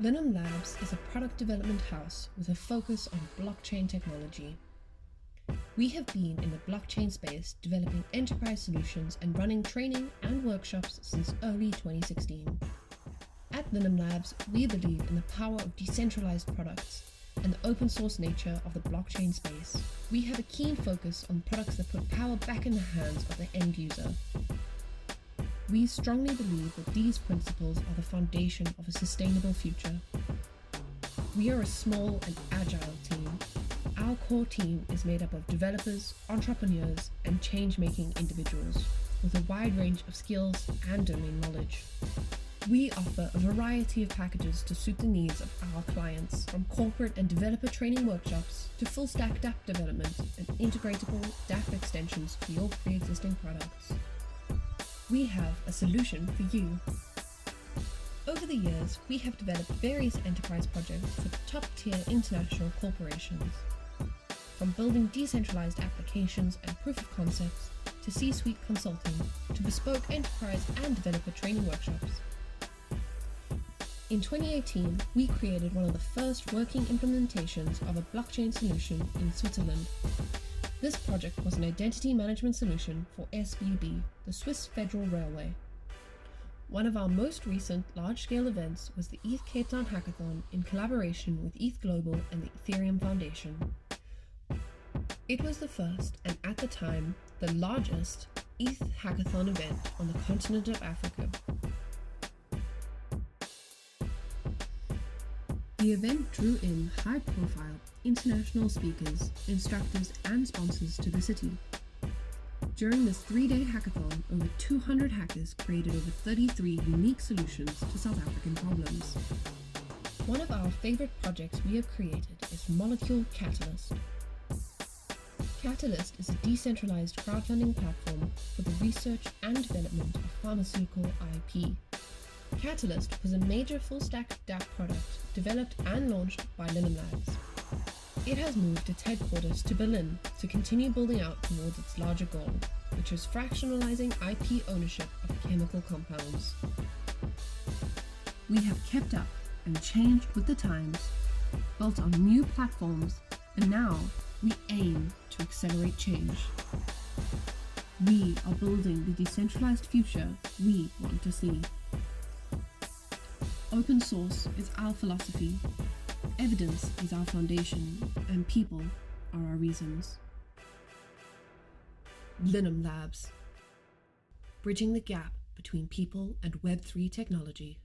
Linum Labs is a product development house with a focus on blockchain technology. We have been in the blockchain space developing enterprise solutions and running training and workshops since early 2016. At Linum Labs, we believe in the power of decentralized products and the open source nature of the blockchain space. We have a keen focus on products that put power back in the hands of the end user. We strongly believe that these principles are the foundation of a sustainable future. We are a small and agile team. Our core team is made up of developers, entrepreneurs, and change-making individuals with a wide range of skills and domain knowledge. We offer a variety of packages to suit the needs of our clients, from corporate and developer training workshops to full-stack dApp development and integratable dApp extensions for your pre-existing products. We have a solution for you. Over the years, we have developed various enterprise projects for top-tier international corporations. From building decentralized applications and proof of concepts, to C-suite consulting, to bespoke enterprise and developer training workshops. In 2018, we created one of the first working implementations of a blockchain solution in Switzerland. This project was an identity management solution for SBB, the Swiss Federal Railway. One of our most recent large-scale events was the ETH Cape Town Hackathon in collaboration with ETH Global and the Ethereum Foundation. It was the first, and at the time, the largest ETH Hackathon event on the continent of Africa. The event drew in high-profile international speakers, instructors, and sponsors to the city. During this 3-day hackathon, over 200 hackers created over 33 unique solutions to South African problems. One of our favorite projects we have created is Molecule Catalyst. Catalyst is a decentralized crowdfunding platform for the research and development of pharmaceutical IP. Catalyst was a major full-stack dApp product developed and launched by Linum Labs. It has moved its headquarters to Berlin to continue building out towards its larger goal, which is fractionalizing IP ownership of chemical compounds. We have kept up and changed with the times, built on new platforms, and now we aim to accelerate change. We are building the decentralized future we want to see. Open source is our philosophy, evidence is our foundation, and people are our reasons. Linum Labs, bridging the gap between people and Web3 technology.